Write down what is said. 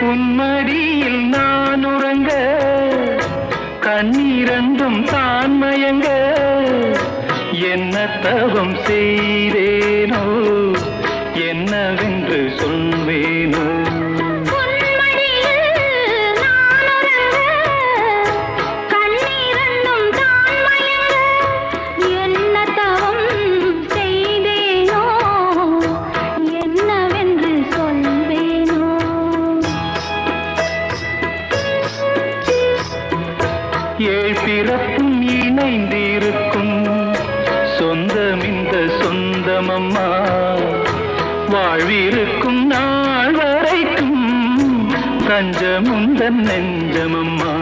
உன்மடியில் நான் உறங்க கண்ணீரண்டும் தான் மயங்க என்ன தவம் செய்தேனோ என்னவென்று சொல்வேனோ ஏழ் பிறப்பும் இணைந்திருக்கும் சொந்தம் இந்த சொந்தமம்மா வாழ்விருக்கும் நாள் வரைக்கும் தஞ்சமுந்தன் நெஞ்சமம்மா